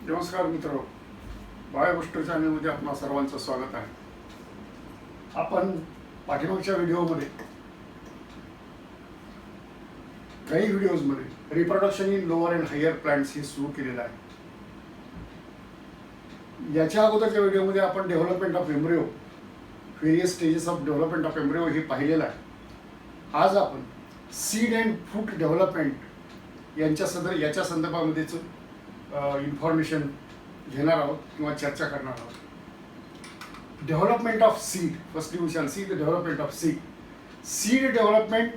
नमस्कार मित्र, बायोगोष्ट चॅनलमध्ये आपणा सर्वांचं स्वागत आहे. आपण पाठीमागच्या व्हिडिओमध्ये काही व्हिडिओजमध्ये reproduction in lower and higher plants हे सुरू केलेलं आहे. याच्या अगोदरच्या व्हिडिओमध्ये आपण development of embryo, various stages of development of embryo हे पाहिलेलं आहे. आज आपण सीड अँड फ्रूट डेव्हलपमेंट याच्या संदर्भामध्येच इन्फॉर्मेशन घेणार आहोत किंवा चर्चा करणार आहोत. Development of seed, firstly we shall see the development of seed. Seed development,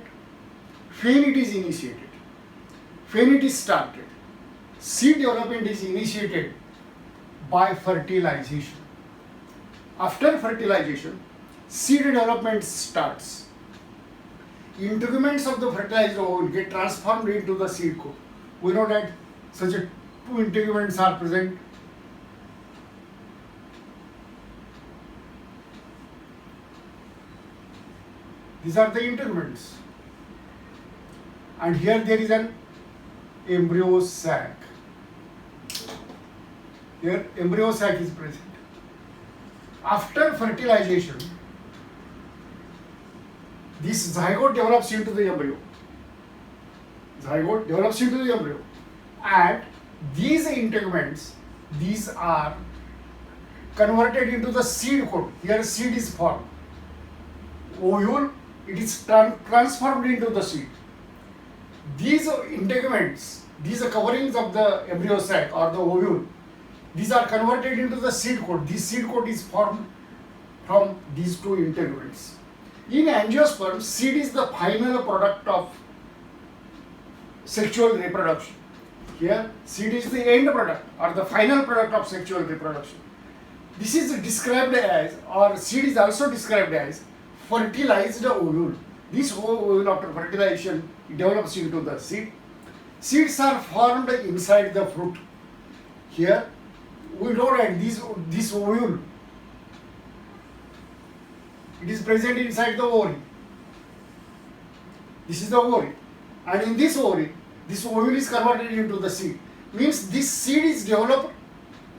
when it is initiated, when it is started, seed development is initiated by fertilization. After fertilization, seed development starts. Integuments of the fertilized ovule get transformed into the seed coat. We know that such two integuments are present. These are the integuments. And here there is an embryo sac. Here embryo sac is present. After fertilization, this zygote develops into the embryo. Zygote develops into the embryo, and these integuments, these are converted into the seed coat. Here seed is formed. Ovule, it is transformed into the seed. These integuments, these are coverings of the embryo sac or the ovule, these are converted into the seed coat. This seed coat is formed from these two integuments. In angiosperm, seed is the final product of sexual reproduction. Here, seed is the end product or the final product of sexual reproduction. This is described as, or seed is also described as, fertilized ovule. This ovule, after fertilization, develops into the seed. Seeds are formed inside the fruit. Here, we know that this ovule, it is present inside the ovary. This is the ovary, and in this ovary, this ovule is converted into the seed. Means this seed is developed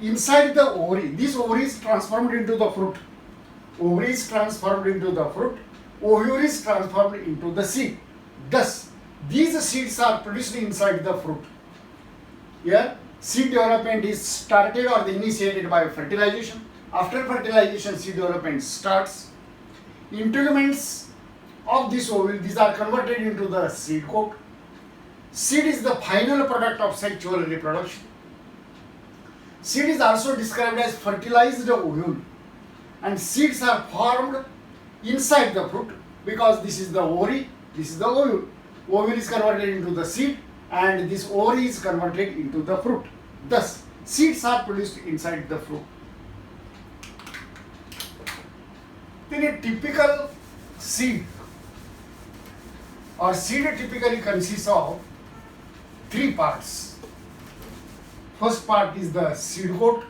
inside the ovary. This ovary is transformed into the fruit. Ovary is transformed into the fruit. Ovule is transformed into the seed. Thus, these seeds are produced inside the fruit. Here, seed development is started or initiated by fertilization. After fertilization, seed development starts. Integuments of this ovule, these are converted into the seed coat. Seed is the final product of sexual reproduction. Seed is also described as fertilized ovule, and seeds are formed inside the fruit because this is the ovary, this is the ovule. Ovule is converted into the seed, and this ovary is converted into the fruit. Thus, seeds are produced inside the fruit. Then a typical seed or seed typically consists of three parts. First part is the seed coat,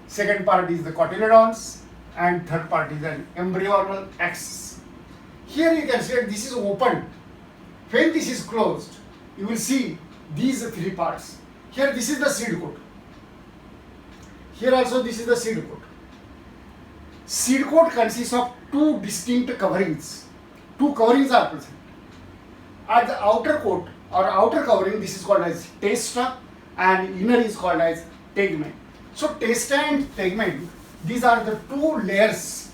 second part is the cotyledons, and third part is an embryonal axis. Here you can see that this is open. When this is closed, you will see these three parts. Here this is the seed coat. Here also this is the seed coat. Seed coat consists of two distinct coverings. Two coverings are present. At the outer coat or outer covering, this is called as testa, and inner is called as tegmen. So testa and tegmen, these are the two layers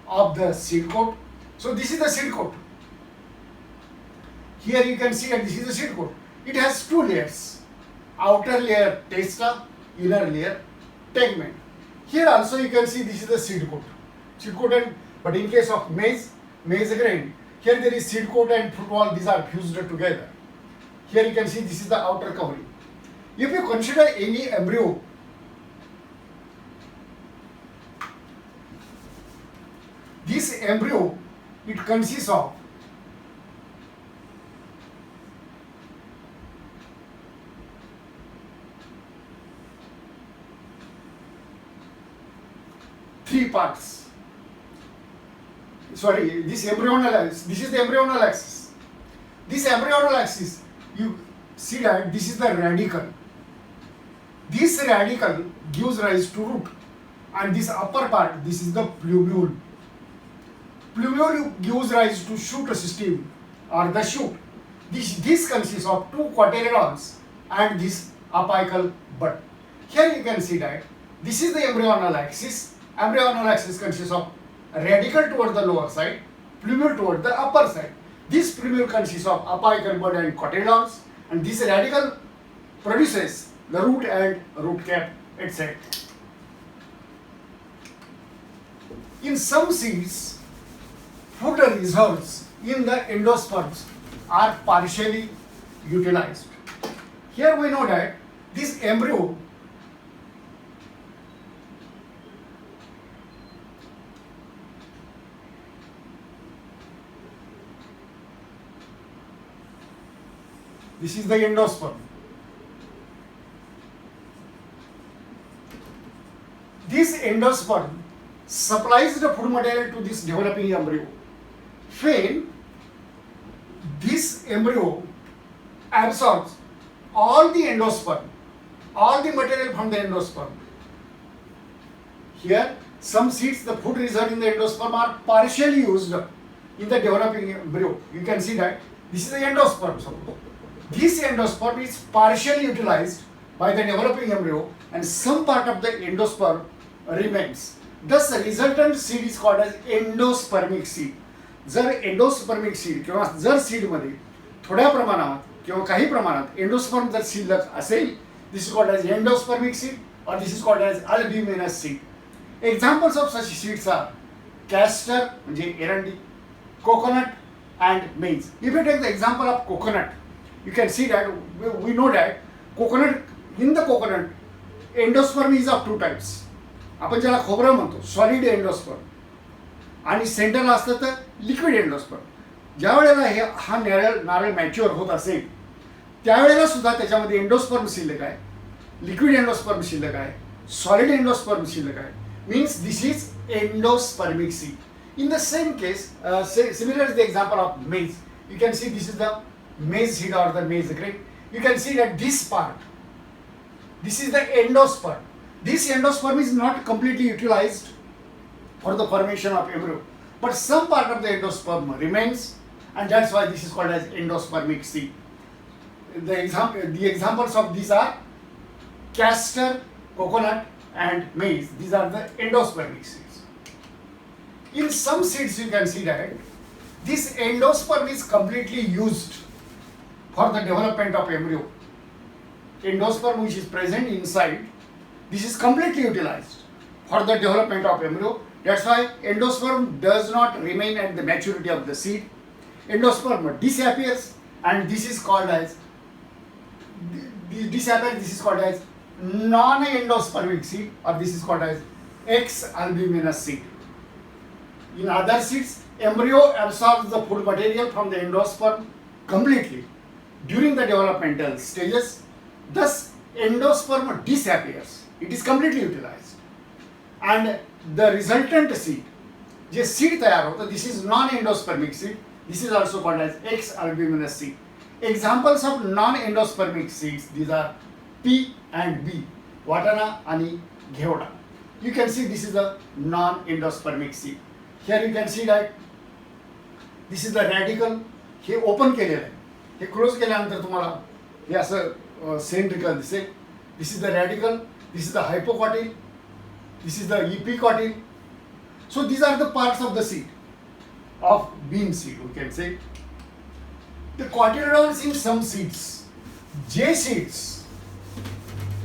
of the seed coat. So this is the seed coat. Here you can see that this is the seed coat. It has two layers. Outer layer testa, inner layer tegmen. Here also you can see this is the seed coat. Seed coat, and but in case of maize grain, here there is seed coat and fruit wall, these are fused together. Here you can see this is the outer covering. If you consider any embryo, this embryo, it consists of three parts. Sorry, this embryonal axis. This is the embryonal axis. This embryonal axis, you see that this is the radicle. This radicle gives rise to root, and this upper part, this is the plumule. Plumule gives rise to shoot system or the shoot. This consists of two cotyledons and this apical bud. Here you can see that this is the embryonal axis. Embryonal axis consists of radicle towards the lower side, plumule towards the upper side. This plumule consists of apical bud and cotyledons, and this radicle produces the root and root cap, etc. In some seeds, food reserves in the endosperms are partially utilized. Here we know that this embryo this is the endosperm. This endosperm supplies the food material to this developing embryo. When this embryo absorbs all the endosperm, all the material from the endosperm. Here, some seeds, the food reserve in the endosperm are partially used in the developing embryo. You can see that this is the endosperm. Suppose this endosperm is partially utilized by the developing embryo, and some part of the endosperm remains. Thus, the resultant seed is called as endospermic seed. जर endospermic seed किंवा जर सीडमध्ये थोड्या प्रमाणात किंवा काही प्रमाणात endosperm जर शिल्लक असेल, this is called as endospermic seed और this is called as albuminous seed. Examples of such seeds are castor म्हणजे एरंडी, coconut and maize. If you take the example of coconut, you can see that we know that in the coconut endosperm is of two types. आपण ज्याला खोबरं म्हणतो solid endosperm आणि सेंटरला असतं तर लिक्विड एंडोस्पर्म. ज्या वेळेला हा नारळ मॅच्युअर होत असेल त्यावेळेला सुद्धा त्याच्यामध्ये एंडोस्पर्म शिल्लक आहे, लिक्विड एंडोस्पर्म शिल्लक आहे, सॉलिड एंडोस्पर्म शिल्लक आहे. Means this is endospermic seed. In the same case, similar to the example of maize, you can see this is the maize seed or the maize grape. You can see that this part, this is the endosperm. This endosperm is not completely utilized for the formation of embryo, but some part of the endosperm remains, and that's why this is called as endospermic seed. The examples of these are castor, coconut, and maize. These are the endospermic seeds. In some seeds you can see that this endosperm is completely used for the development of embryo. Endosperm which is present inside, this is completely utilized for the development of embryo. That's why endosperm does not remain at the maturity of the seed. Endosperm disappears, and this is called as non-endospermic seed, or this is called as X-albuminous seed. In other seeds, embryo absorbs the food material from the endosperm completely during the developmental stages. Thus, endosperm disappears. It is completely utilized. And the resultant seed, J seed तयार होतं, this is non-endospermic seed. This is also called as X-albuminous seed. Examples of non-endospermic seeds, these are P and B, वाटाणा आणि घेवडा. You can see this is a non-endospermic seed. Here you can see that this is the radical. हे open केलेलं आहे. हे close केल्यानंतर तुम्हाला हे असं सेंट्रिकल दिसेल. This is the radical. This is the hypocotyl. This is the epicotyl. So these are the parts of the seed of bean seed, we can say. The cotyledons in some seeds, J seeds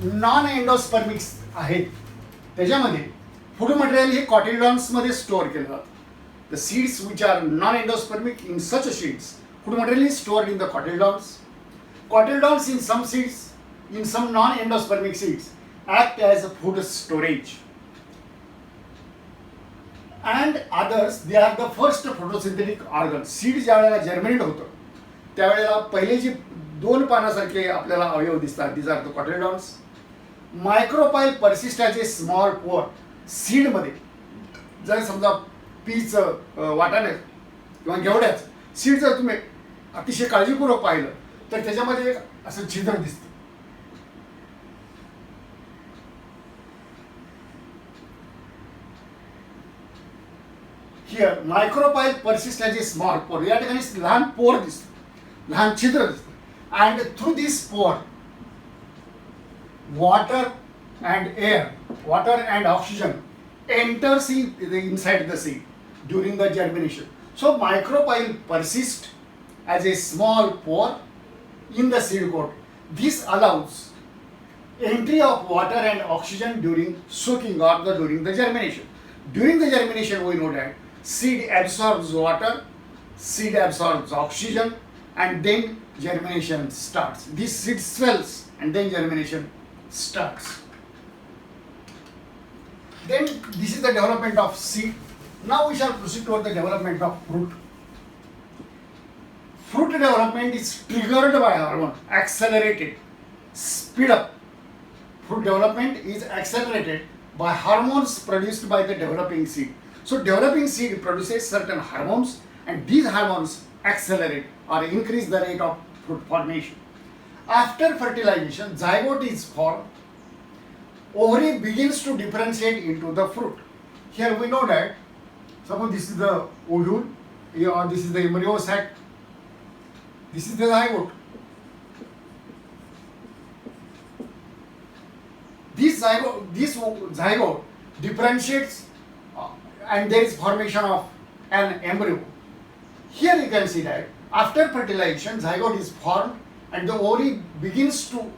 non-endospermic आहेत त्याच्यामध्ये food material हे कॉटिलडॉन्स मध्ये store केलं जातं. The seeds which are non-endospermic, in such seeds, food material is stored in the cotyledons. Cotyledons in some seeds, in some non-endospermic seeds, act as a food storage. And others, they are the first photosynthetic organs. Seed ज्या वेळेला germinate होतं त्यावेळेला पहिले जे दोन पानासारखे आपल्याला अवयव दिसतात, these are the cotyledons. Micropyle पर्सिस्टाचे स्मॉल पोअर सीडमध्ये, जर समजा पीचं वाटाणे किंवा घेवड्याचं सीड जर तुम्ही अतिशय काळजीपूर्वक पाहिलं तर त्याच्यामध्ये एक असं छिद्र दिसतं. here micropyle persists as a small pore. या ठिकाणी लहान पोर दिसतं, लहान छिद्र दिसतं, and through this pore water and oxygen enters inside the seed during the germination. So micropyle persists as a small pore in the seed coat. This allows entry of water and oxygen during soaking or during the germination. During the germination, we know that seed absorbs water, seed absorbs oxygen, and then germination starts. This seed swells and then germination starts. Then this is the development of seed. Now we shall proceed toward the development of fruit. Fruit development is triggered by hormone, accelerated, speed up. Fruit development is accelerated by hormones produced by the developing seed. So developing seed produces certain hormones, and these hormones accelerate or increase the rate of fruit formation. After fertilization, zygote is formed. Ovary begins to differentiate into the fruit. Here we know that, suppose this is the ovule, or this is the embryo sac, this is the zygote. This zygote differentiates and there is formation of an embryo. Here you can see that after fertilization, zygote is formed and the ovary begins to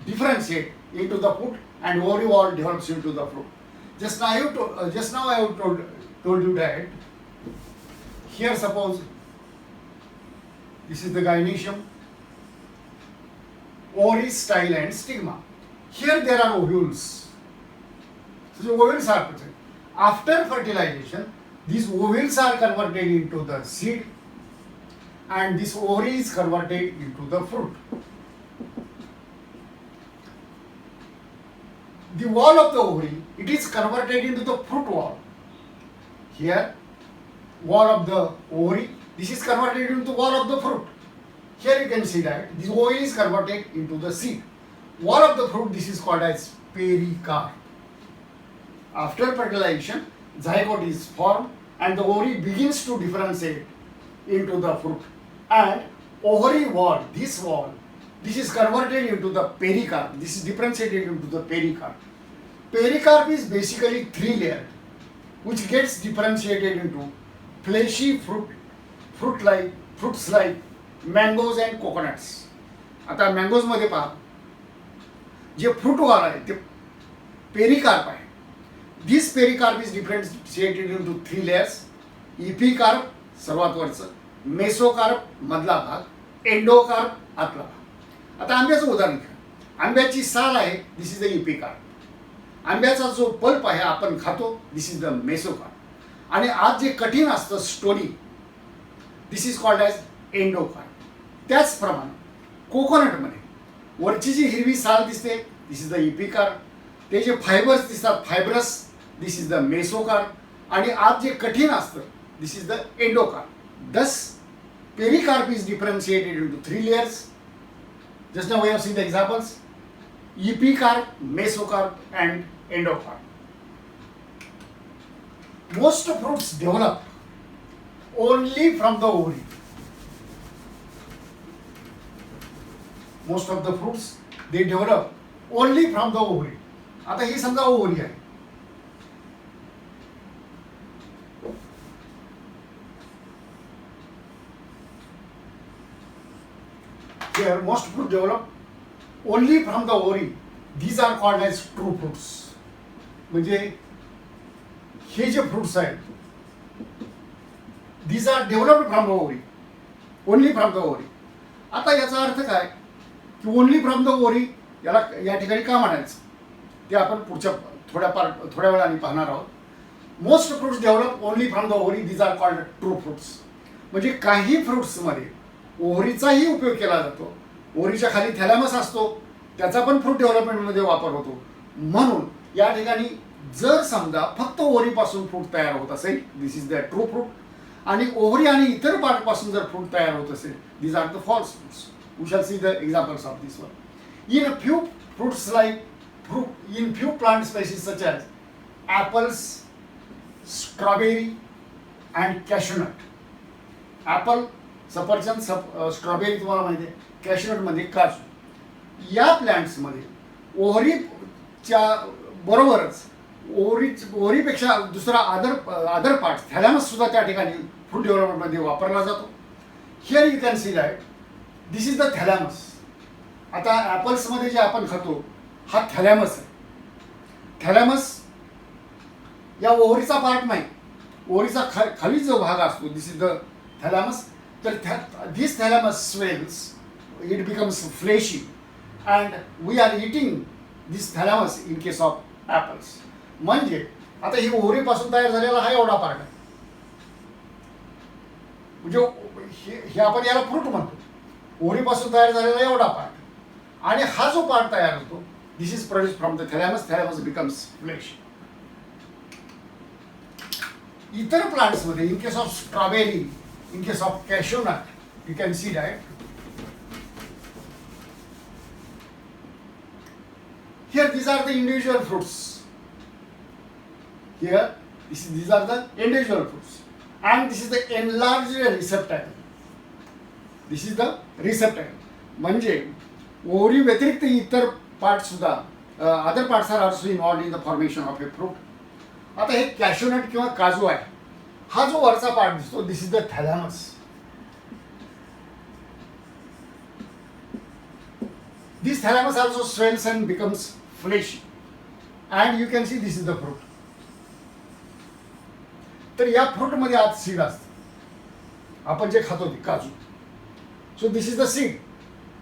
differentiate into the fruit, and ovary wall develops into the fruit. Just now I have told you that here, suppose this is the gynoecium, ovary, style and stigma. Here there are ovules. So the ovules are present. After fertilization, these ovules are converted into the seed and this ovary is converted into the fruit. The wall of the ovary, it is converted into the fruit wall. Here, wall of the ovary, this is converted into the wall of the fruit. Here you can see that this ovary is converted into the seed. Wall of the fruit, this is called as pericarp. After fertilization, zygote is formed and the ovary begins to differentiate into the fruit. And ovary wall, this is converted into the pericarp. This is differentiated into the pericarp. Pericarp is basically three layered, which gets differentiated into fleshy fruits like mangoes and coconuts. आता mangoes मध्ये पहा, जे fruit wall आहे ते pericarp आहे. This pericarp is differentiated into three layers. Epicarp सर्वात वरचं, mesocarp मधला भाग, एंडोकार्प आतला भाग. आता आंब्याचं उदाहरण घ्या. आंब्याची साल आहे, दिस इज द इपिकार्प. आंब्याचा जो पल्प आहे आपण खातो, दिस इज द मेसोकार्प. आणि आज जे कठीण असतं stony, this is called as endocarp. त्याचप्रमाणे कोकोनटमध्ये वरची जी हिरवी साल दिसते, दिस इज द इपिकार्प. ते जे फायबर्स दिसतात fibrous, this is the mesocarp. आणि आज जे कठीण असतं, this is the endocarp. Thus, pericarp is differentiated into three layers. Just now we have seen the examples: epicarp, mesocarp, and endocarp. Most fruits develop only from the ovary. Most of the fruits they develop only from the ovary. आता ही समजा ovary आहे. Here, most fruits develop only from the ovary. These are called as true fruits. म्हणजे हे जे fruits आहेत, these are developed from the ovary, only from the ovary. आता याचा अर्थ काय की only from the ovary याला या ठिकाणी का म्हणायचं ते आपण पुढच्या थोड्या वेळाने पाहणार आहोत. Most fruits develop only from the ovary. These are called true fruits. म्हणजे काही फ्रुट्समध्ये ओव्हरीचाही उपयोग केला जातो. ओव्हरीच्या खाली थॅलॅमस असतो, त्याचा पण फ्रूट डेव्हलपमेंटमध्ये वापर होतो. म्हणून या ठिकाणी जर समजा फक्त ओव्हरीपासून फ्रूट तयार होत असेल, this is the true fruit. आणि ओव्हरी आणि इतर पार्टपासून जर फ्रूट तयार होत असेल, these are the false fruits. We shall see the examples of this one. In few fruits plant species such as apples, strawberry, and cashew nut. Apple, सफरचंद, strawberry तुम्हाला माहिती आहे, कॅशनटमध्ये काजू. या प्लॅन्ट्समध्ये ओव्हरीच्या बरोबरच ओव्हरीपेक्षा दुसरा अदर पार्ट थॅलॅमस सुद्धा त्या ठिकाणी फ्रूट डेव्हलपमेंटमध्ये वापरला जातो. Here you can see that this is the thalamus. आता ॲपल्समध्ये जे आपण खातो हा थॅलॅमस आहे. थॅलॅमस या ओव्हरीचा पार्ट नाही, ओव्हरीचा खाली जो भाग असतो दिस इज द थॅलॅमस. तर this thalamus swells, it becomes fleshy and we are eating this thalamus in case of apples. म्हणजे आता ही ओव्हरीपासून तयार झालेला हा एवढा पार्ट आहे, म्हणजे हे आपण याला फ्रूट म्हणतो. ओव्हरीपासून तयार झालेला एवढा पार्ट, आणि हा जो पार्ट तयार होतो this is produce from the thalamus. Thalamus becomes flesh. इतर प्लांट्समध्ये in case of strawberry, in case of cashew nut, you can see that here these are the individual fruits. Here these are the individual fruits, and this is the enlarged receptacle. This is the receptacle. म्हणजे ovary व्यतिरिक्त इतर part सुद्धा other parts are also involved in the formation of a fruit. आता हे cashew nut किंवा काजू आहे, हा जो वरचा पार्ट दिसतो this is the thalamus. This thalamus also swells and becomes fleshy, and you can see this is the fruit. तर या फ्रूटमध्ये आत सीड असतं, आपण जे खातो ते काजू. So this is the seed,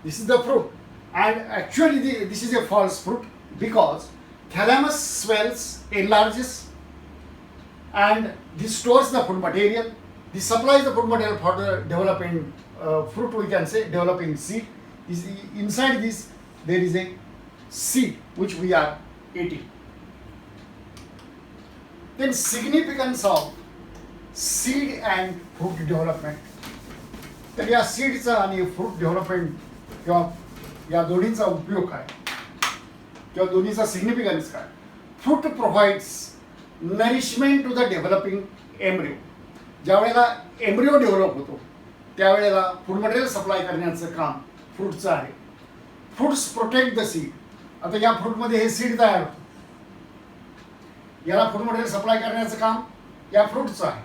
this is the fruit, and actually this is a false fruit because thalamus swells, enlarges, and this stores the food material, this supplies the food material for the developing fruit, we can say developing seed. Is inside this there is a seed which we are eating. Then significance of seed and fruit development. तर या सीडचा आणि fruit development किंवा या दोन्हीचा उपयोग काय किंवा दोन्हीचा सिग्निफिकन्स काय. Fruit provides nourishment to the developing embryo. ज्या वेळेला एम्ब्रिओ डेव्हलप होतो त्यावेळेला फूड मटेरियल सप्लाय करण्याचं काम फ्रूटचं आहे. Fruits protect the seed. आता या फ्रूटमध्ये हे सीड तयार होतं, याला फूड मटेरियल सप्लाय करण्याचं काम या फ्रूटचं आहे.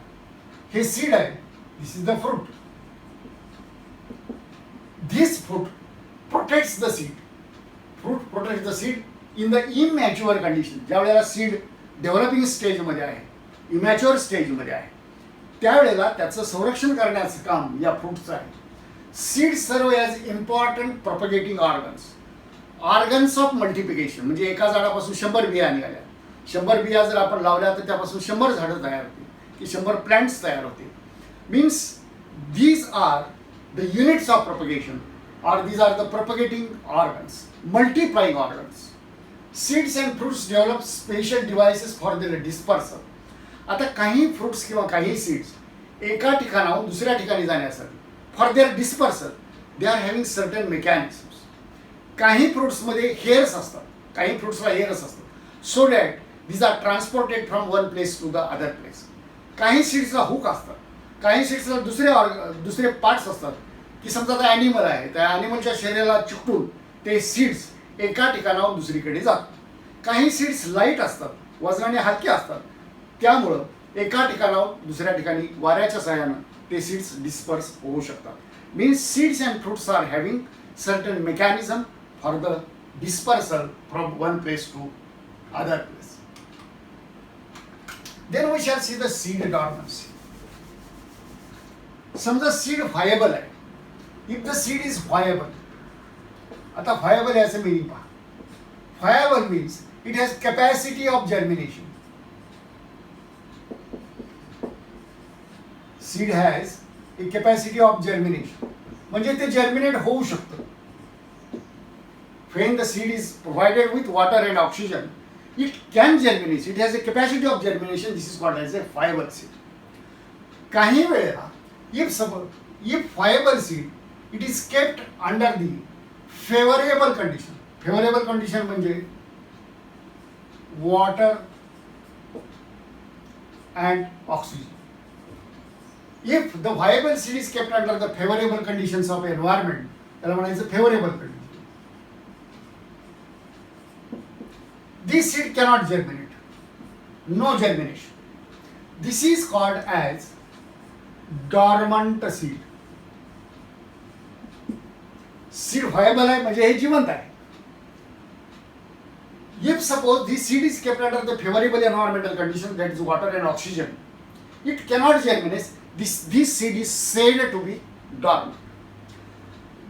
हे सीड आहे, this is the fruit. This fruit protects the seed. Fruit protects the seed in the immature condition. ज्या वेळेला सीड डेव्हलपिंग स्टेजमध्ये आहे, इमॅच्युअर स्टेजमध्ये आहे, त्यावेळेला त्याचं संरक्षण करण्याचं काम या फ्रूटचं आहे. Seed serve as important propagating organs of multiplication. म्हणजे एका झाडापासून 100 बिया निघाल्या, 100 बिया जर आपण लावल्या तर त्यापासून 100 झाडं तयार होतील, की 100 प्लांट्स तयार होतील. Means these are the units of propagation, or these are the propagating organs, multiplying organs. Seeds and fruits develop special devices for their dispersal. आता काही फ्रुट्स किंवा काही सीड्स एका ठिकाणाहून दुसऱ्या ठिकाणी जाण्यासाठी for their dispersal they are having certain mechanisms. काही फ्रुट्समध्ये हेअर्स असतात, काही फ्रुट्सला हेअर्स असतात, so that these are transported from one place to the other place. काही सीड्सला हुक असतात, काही सीड्सला दुसरे पार्ट्स असतात, की समजा आता ॲनिमल आहे, त्या ॲनिमलच्या शरीराला चिकटून ते सीड्स एका ठिकाणाहून दुसरीकडे जातात. काही सीड्स लाईट असतात, वजनाने हलके असतात, त्यामुळं एका ठिकाणाहून दुसऱ्या ठिकाणी वाऱ्याच्या सहाय्यानं ते सीड्स डिस्पर्स होऊ शकतात. Means seeds and fruits are having certain mechanism for the dispersal from one place to other place. Then we shall see the seed dormancy. समजा सीड व्हायबल आहे, if the seed is viable. आता viable याचं meaning पहा. Viable means it has capacity of germination. Seed has a capacity of germination, म्हणजे ते germinate होऊ शकतं. when the seed is provided with water and oxygen, it can germinate. It has a capacity of germination. This is called as a viable seed. काही वेळेला if viable seed, it is kept under the favorable condition. Favorable condition म्हणजे water and oxygen. If the viable seed is kept under the favorable conditions of environment, त्याला म्हणायचं favorable condition, this seed cannot germinate. No germination. This is called as dormant seed. Seed viable आहे म्हणजे हे जिवंत आहे. If suppose this seed is kept under the favorable environmental conditions, that is water and oxygen, it cannot germinate. This seed is said to be dormant.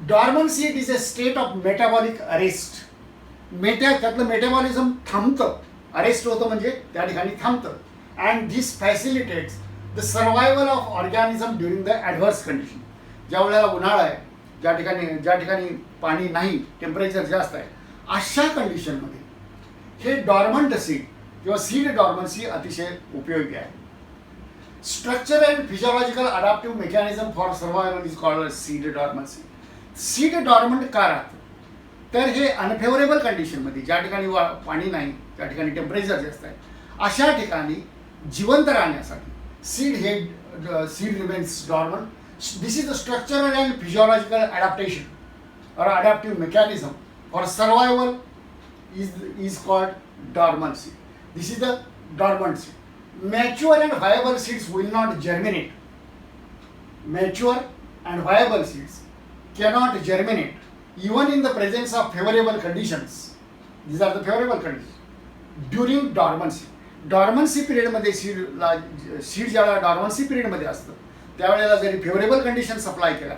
Dormant seed is a state of metabolic arrest. त्यातलं metabolism थांबतं, arrest होतं म्हणजे त्या ठिकाणी थांबतं. And this facilitates the survival of organism during the adverse condition. ज्या वेळेला उन्हाळा आहे, ज्या ठिकाणी पाणी नाही, टेम्परेचर जास्त आहे, अशा कंडिशनमध्ये हे डॉर्मंट सीड किंवा सीड डॉर्मन्सी अतिशय उपयोगी आहे. Structure and physiological adaptive mechanism for survival is called seed dormancy. Seed dormant का राहतं तर हे अनफेवरेबल कंडिशनमध्ये, ज्या ठिकाणी पाणी नाही, त्या ठिकाणी टेम्परेचर जास्त आहे, अशा ठिकाणी जिवंत राहण्यासाठी seed remains dormant. This is the structural and physiological adaptation और adaptive mechanism for survival is called dormancy. This is the dormant seed. Mature and viable seeds will not germinate. Mature and viable seeds cannot germinate even in the presence of favorable conditions. These are the favorable conditions during dormancy. Dormancy period मध्ये seed ज्यावेळेला डॉर्मन्सी period मध्ये असतं त्यावेळेला जरी favourable condition supply केला,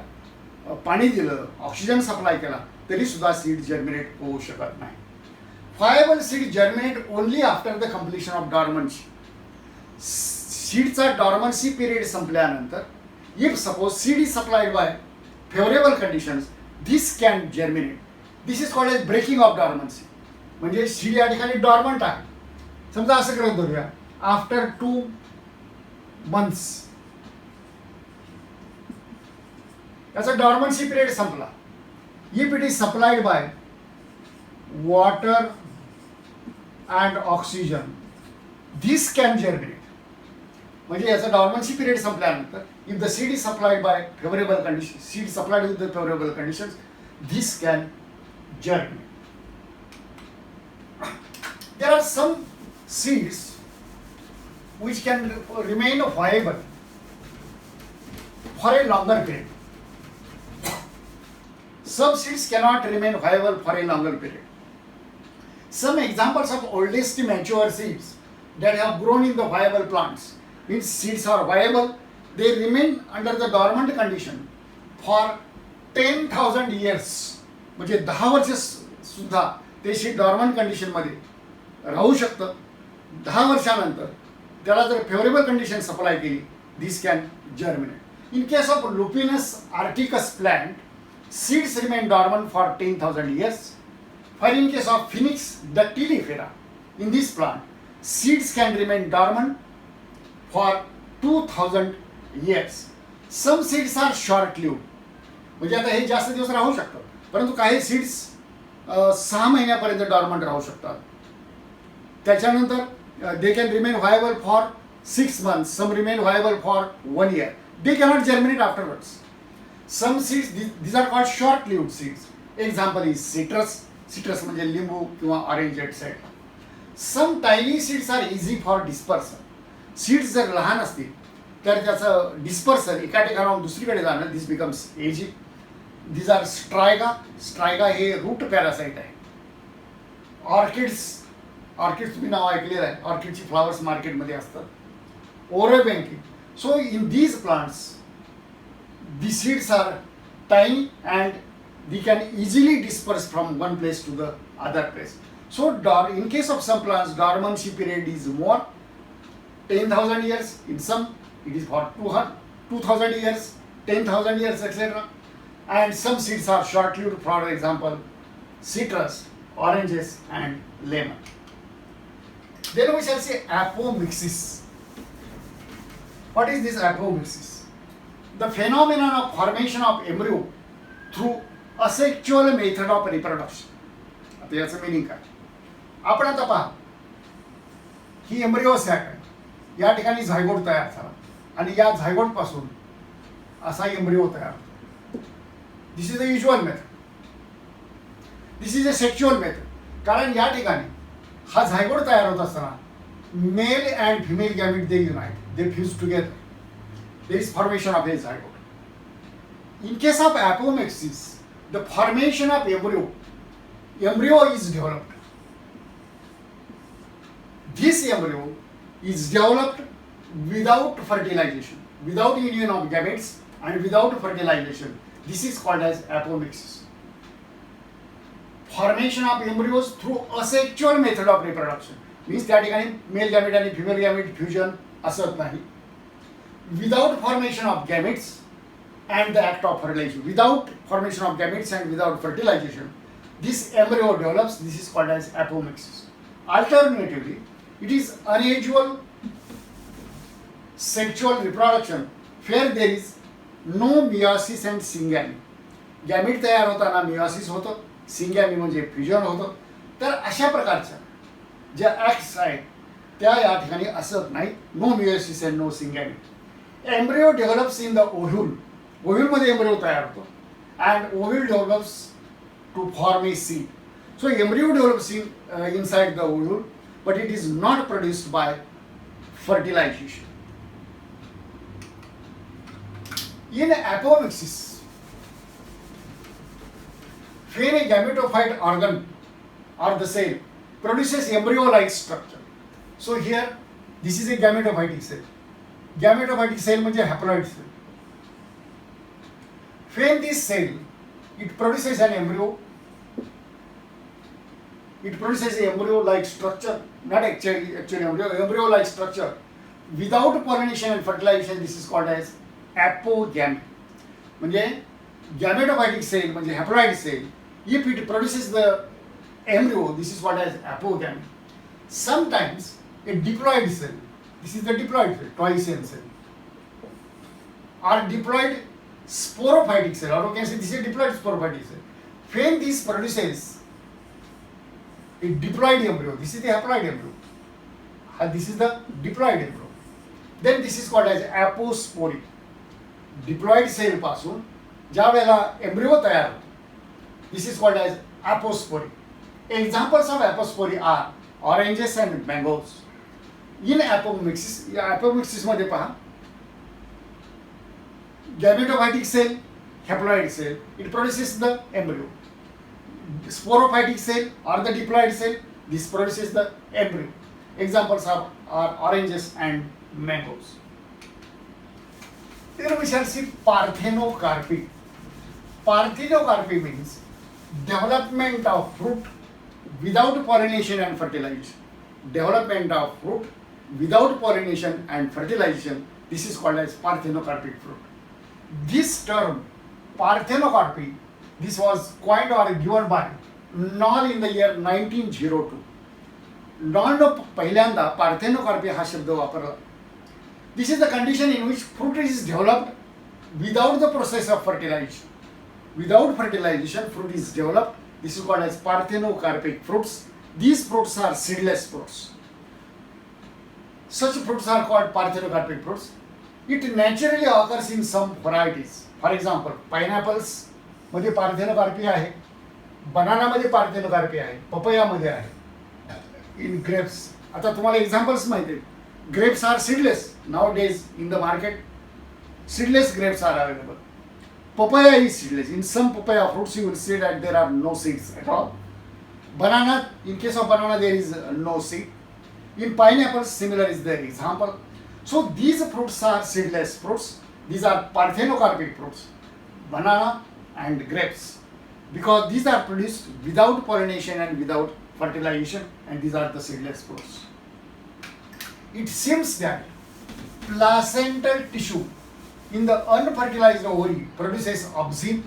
पाणी दिलं, oxygen supply केला, तरी सुद्धा सीड जर्मिनेट होऊ शकत नाही. Viable seed germinate only after the completion of dormancy. सीडचा डॉर्मन्सी पिरियड संपल्यानंतर, if suppose seed is supplied by favorable conditions, this can germinate. This is called as breaking of dormancy. म्हणजे seed या ठिकाणी dormant आहे. समजा असं करत धरूया, after 2 months याचा डॉर्मन्सी पिरियड संपला. If it is supplied by water and oxygen, this can germinate. म्हणजे याचा डॉर्मन्सी पिरियड संपल्यानंतर, if the seed is supplied by favorable conditions, seed supplied with the favorable conditions, this can germinate. There are some seeds which can remain viable for a longer period. Some seeds cannot remain viable for a longer period. Some examples of oldest mature seeds that have grown in the viable plants means seeds are viable, they remain under the dormant condition for 10,000 years. म्हणजे 10 वर्ष सुद्धा ते seed dormant condition मध्ये राहू शकतं. 10 वर्षानंतर त्याला जर favourable condition supply केली, this can germinate. In case of Lupinus arcticus plant, seeds remain dormant for 10,000 years. While in case of Phoenix dactylifera, in this plant, seeds can remain dormant for 2,000 years. Some seeds are short-lived. म्हणजे आता हे जास्त दिवस राहू शकतात, परंतु काही seeds 6 महिन्यापर्यंत dormant राहू शकतात. त्याच्यानंतर they can remain viable for 6 months. Some remain viable for 1 year. They cannot germinate afterwards. Some seeds, these are called short-lived seeds. Example is citrus. Citrus म्हणजे लिंबू किंवा orange etcetera. Some tiny seeds are easy for dispersion. Seeds जर लहान असतील तर त्याचं dispersion एका ठिकाणाहून दुसरीकडे जाणं, दिस बिकम्स एजी. This are Striga. स्ट्रायगा हे रूट पॅरासाइट आहे. ऑर्किड्स तुम्ही नाव ऐकलेलं आहे, ऑर्किडची फ्लॉवर्स मार्केटमध्ये असतात. Orobanche. So in these plants the seeds are tiny and they can easily disperse from one place to the other place. So in case of some plants, dormancy period is more, 10,000 years. In some, it is for 2,000 years, 10,000 years, etc. And some seeds are short-lived, for example, citrus, oranges, and lemon. Then we shall say apomixis. What is this apomixis? The phenomenon of formation of embryo through asexual method of reproduction. आता याचं meaning काय? आपण आता पहा, ही embryo sack आहे, या ठिकाणी zygote तयार झाला आणि या झायगोटपासून असा एम्ब्रिओ तयार होतो. This is the usual method. This is a sexual method. कारण या ठिकाणी हा झायगोट तयार होत असताना male and female gamete they unite, they fuse together, there is formation of a zygote. In case of apomixis, the formation of embryo is developed. This embryo is developed without fertilization, without union of gametes and without fertilization. This is called as apomixis. Formation of embryos through asexual method of reproduction means त्या ठिकाणी mail gamete आणि female gamete fusion असत नाही. Without formation of gametes and the act of fertilization, without formation of gametes and without fertilization, this embryo develops. This is called as apomixis. Alternatively, it is unusual sexual reproduction where there is no meiosis and syngamy. Gamete तयार होताना meiosis होतं, सिंगॅमी म्हणजे fusion होतं. तर अशा प्रकारच्या ज्या acts आहेत त्या या ठिकाणी असत नाहीत. No meiosis and no syngamy. Embryo develops in the ovule. ओव्ह्यूलमध्ये एम्ब्रियो तयार होतो and ovule develops to form a seed. So embryo develops inside the ovule, but it is not produced by fertilization. In apomixis, when a gametophyte organ or the cell produces embryo-like structure. So here, this is a gametophytic cell. Gametophytic cell means a haploid cell. When this cell, it produces an embryo. It produces an embryo-like structure, not actually embryo-like structure. Without pollination and fertilization, this is called as apogamy. म्हणजे gametophytic cell म्हणजे haploid cell. If it produces the embryo, this is called as apogamy. Sometimes a diploid cell, this is the diploid cell, Toysian cell, or diploid sporophytic cell, or you can say this is a diploid sporophytic cell. When this produces a diploid embryo, this is the haploid embryo, this is the diploid embryo, then this is called as apospory. Diploid cell पासून ज्या वेळेला embryo तयार होतो, this is called as apospory. Examples of apospory are oranges and mangoes. In apomixis, या apomixis मध्ये पहा, gametophytic cell, haploid cell, it produces the embryo. Sporophytic cell or the diploid cell, this produces the embryo. Examples are oranges and mangoes. Then we shall see parthenocarpy. Parthenocarpy means development of fruit without pollination and fertilization. Development of fruit without pollination and fertilization. This is called as parthenocarpic fruit. This term parthenocarpy, this was coined or given by Knoll in the year 1902. Knoll पहिल्यांदा parthenocarpy हा शब्द वापरला. This is the condition in which fruit is developed without the process of fertilization. Without fertilization, fruit is developed. This is called as parthenocarpic fruits. These fruits are seedless fruits. Such fruits are called parthenocarpic fruits. It naturally occurs in some varieties. For example, pineapples मध्ये parthenocarpy आहे, बनानामध्ये parthenocarpy आहे, पपयामध्ये आहे. इन grapes, आता तुम्हाला examples माहिती आहेत. Grapes are seedless nowadays in the market. Seedless grapes are available. Papaya is seedless. In some papaya fruits you will see that there are no seeds at all. Banana, in case of banana there is no seed. In pineapples similar is the example. So these fruits are seedless fruits. These are parthenocarpic fruits. Banana and grapes, because these are produced without pollination and without fertilization, and these are the seedless fruits. It seems that placental tissue in the unfertilized ovary produces opsin,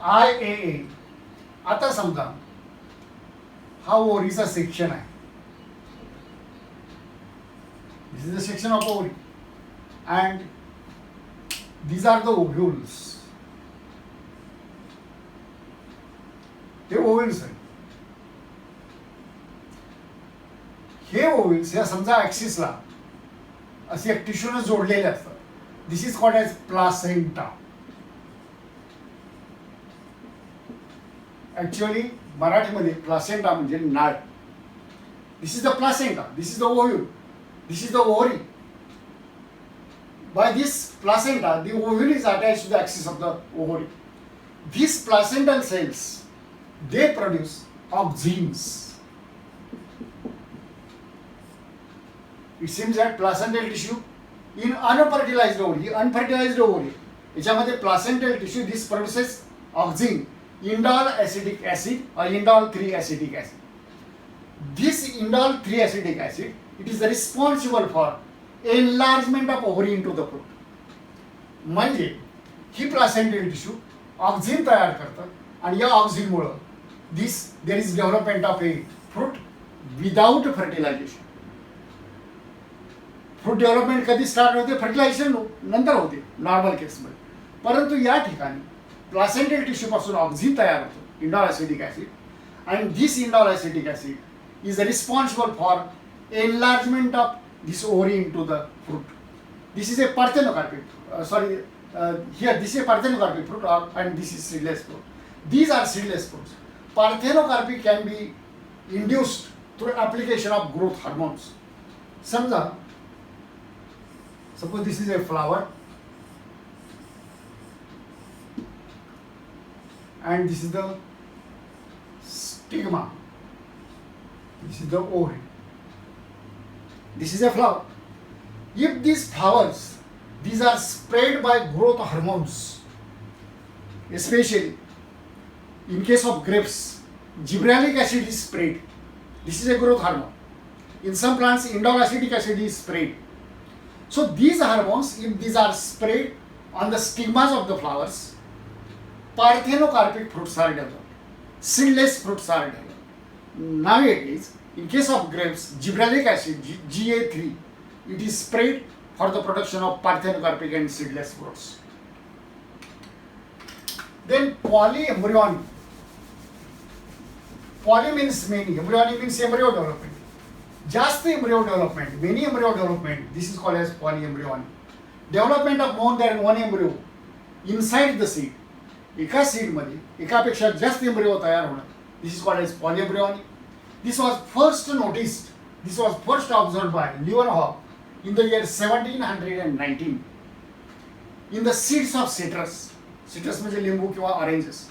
IAA. आता समजा हा ओव्हरीचा section आहे. This is the section of ovary, and these are the ovules. हे ओव्ह्यूल्स आहेत. हे ओव्ह्यूल्स या समजा ॲक्सिसला असे एक टिश्यूने जोडलेले असतात. This is called as placenta. Actually, मराठीमध्ये प्लासेंटा म्हणजे नाळ. This is the placenta. This is the ovule. This is the ovary. By this placenta, the ovule is attached to the axis of the ovary. These placental cells, they produce auxins. It seems that placental tissue in unfertilized ovary, याच्यामध्ये placental tissue, this produces auxin, indole acetic acid or indole 3-acetic acid. This indole 3-acetic acid, it is responsible for enlargement of ovary into the fruit. म्हणजे ही placental tissue auxin तयार करतं आणि या ऑक्झिनमुळं there is development of a fruit without fertilization. Fruit development कधी start होते? Fertilisation नंतर होते normal केसमध्ये. परंतु या ठिकाणी प्लासेंटल टिश्यू पासून ऑक्झिन तयार होतो, indole acetic acid, and this indole acetic acid is responsible for enlargement of this ovary into the fruit. This is a parthenocarpic here this is a parthenocarpic fruit and this is seedless fruit. These are seedless fruits. Parthenocarpy can be induced through application of growth hormones. Suppose this is a flower and this is the stigma. This is the ovary. This is a flower. If these flowers, these are sprayed by growth hormones, especially in case of grapes, gibberellic acid is sprayed. This is a growth hormone. In some plants, indole acetic acid is sprayed. So these hormones, if these are sprayed on the stigmas of the flowers, parthenocarpic fruits are developed. Seedless fruits are developed. Nowadays, in case of grapes, gibberellic acid, GA3, it is sprayed for the production of parthenocarpic and seedless fruits. Then polyembryony. Poly means many, embryony means embryo development. Just embryo development, many embryo development, this is called as polyembryony. Development of more than one embryo inside the seed. एका seed मध्ये एकापेक्षा जास्त embryo तयार होणं, this is called as polyembryony. This was first noticed, this was first observed by Leeuwenhoek in the year 1719 in the seeds of citrus. Citrus म्हणजे लिंबू किंवा oranges.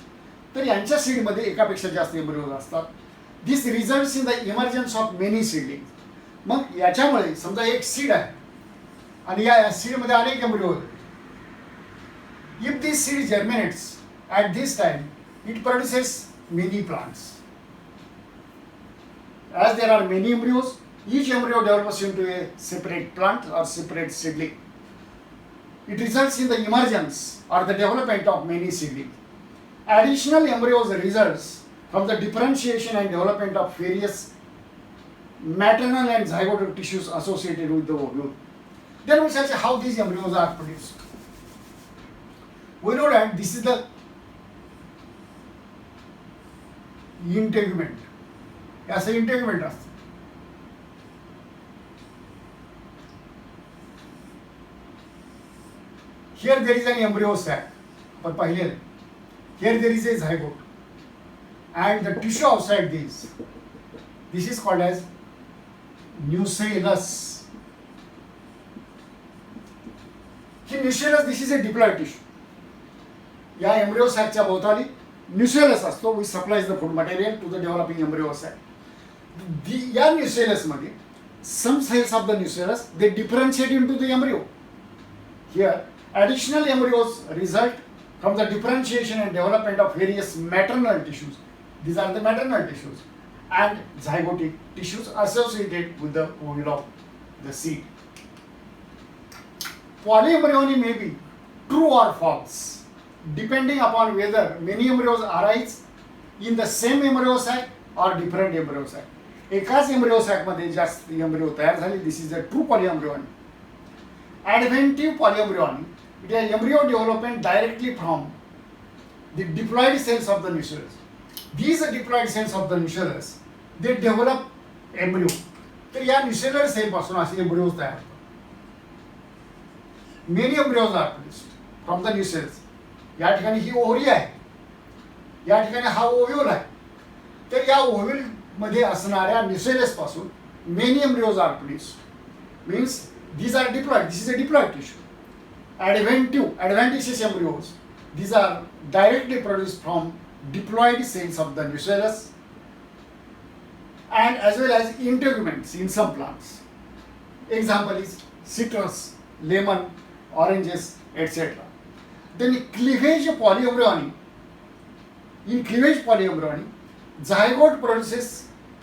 तर यांच्या सीडमध्ये एकापेक्षा जास्त एम्ब्रियो असतात. This results in the emergence of many seedlings. मग याच्यामुळे समजा एक सीड आहे आणि या सीडमध्ये अनेक एम्ब्रियो होते. If this seed germinates at this time, it produces many plants. As there are many embryos, each embryo develops into a separate plant or separate seedling. It results in the emergence or the development of many seedlings. Additional embryos results from the differentiation and development of various maternal and zygotic tissues associated with the ovule. Then we shall see how these embryos are produced. We know that this is the integument. याचं integument असतं. Here there is an embryo sac. पण पाहिले here there is a zygote and the tissue outside this is called as nucellus. He nucellus, this is a diploid tissue. या embryo sac च्या भोवताली nucellus असतो, which supplies the food material to the developing embryo sac. या nucellus मध्ये some cells of the nucellus they differentiate into the embryo. Here additional embryos result from the differentiation and development of various maternal tissues. These are the maternal tissues and zygotic tissues associated with the ovule of the seed. Polyembryony may be true or false depending upon whether many embryos arise in the same embryo sac or different embryo sac. एकाच embryo sac मध्ये जास्त embryo तयार झाले. This is a true polyembryony. Adventive polyembryony, it is embryo development directly from the diploid cells of the nucellus. These diploid cells of the nucellus, they develop embryo. तर या nucellar cell पासून असे embryos तयार होतात. Many embryos are produced from the nucellus. या ठिकाणी ही ovary आहे, या ठिकाणी हा ओव्ह्यूल आहे. तर या ओव्ह्यूल मध्ये असणाऱ्या न्यूसेलस पासून many embryos are produced. Means these are diploid. This is a diploid tissue. Adventitious embryos, these are directly produced from diploid cells of the nucellus, and as well as integuments in some plants. Example is citrus, lemon, oranges, etc. Then cleavage polyembryony. In cleavage polyembryony, zygote produces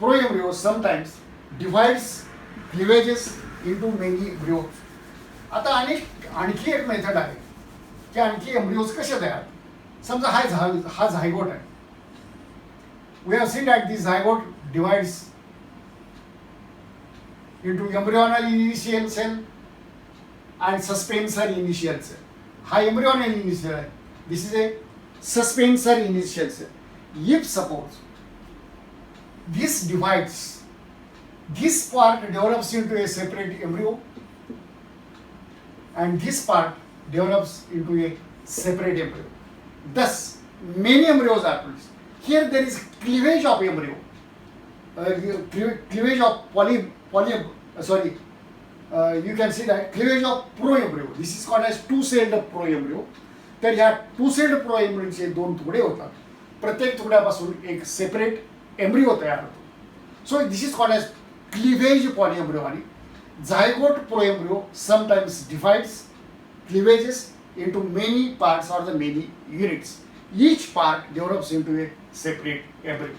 proembryo, sometimes divides cleavages into many embryos. आता आणखी एक method आहे की आणखी embryos कसे तयार. समजा हा झायगोट आहे. We have seen that this zygote divides into embryonal initial cell and suspensor initial cell. हा embryonal initial आहे. This is a suspensor initial cell. If suppose this divides, this part develops into a separate embryo and this part develops into a separate embryo. Thus, many embryos are produced. Here there is cleavage of embryo, cleavage of you can see that cleavage of proembryo. This is called as two-celled proembryo. तर ह्या two-celled proembryoचे दोन तुकडे होतात. प्रत्येक तुकड्यापासून एक separate embryo तयार होतो. So this is called as cleavage polyembryony. Zygote proembryo sometimes divides cleavages into many parts or the many units. Each part develops into a separate embryo.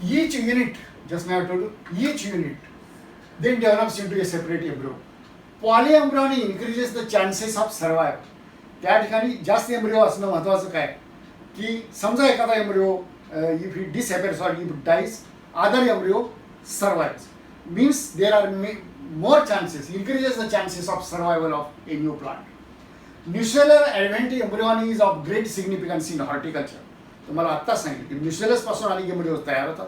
Each unit, just now I told you, each unit then develops into a separate embryo. Polyembryony increases the chances of survival. त्या ठिकाणी जास्त embryo असणं महत्त्वाचं काय की समजा एखादा embryo if it disappears or if it dies, other embryo survives. Means there are more chances, increases the chances of survival of a new plant. Nucellar adventitious embryony is of great significance in horticulture. तुम्हाला आत्ता सांगितलं की nucellus पासून अनेक embryo तयार होतात.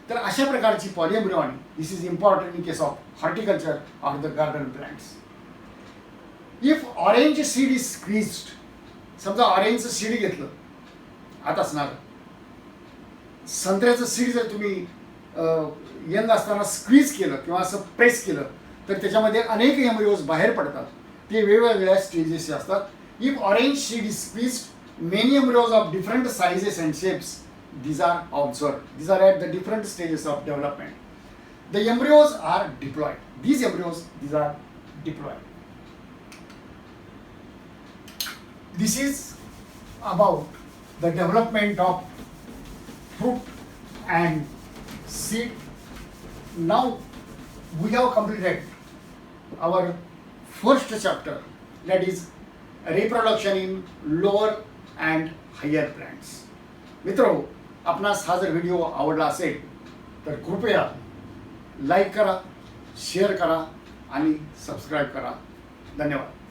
तर अशा प्रकारची polyembryony this is important in case of horticulture or the garden plants. If orange seed is squeezed, समजा ऑरेंजचं सीड घेतलं आताच ना, संत्र्याचं सीड जर तुम्ही यंग असताना स्क्वीज केलं किंवा असं प्रेस केलं तर त्याच्यामध्ये अनेक एम्ब्रियोज बाहेर पडतात. ते वेगवेगळ्या स्टेजेस असतात. If orange seed is squeezed, many embryos of different sizes and shapes, these are observed. These are at the different stages of development. The embryos are diploid. These embryos, these are diploid. This is about the development of fruit and seed. Now we have completed our first chapter, that is reproduction in lower and higher plants. मित्रों, आपणास हा जर video आवडला असेल तर कृपया like करा, share करा आणि सबस्क्राईब करा. धन्यवाद.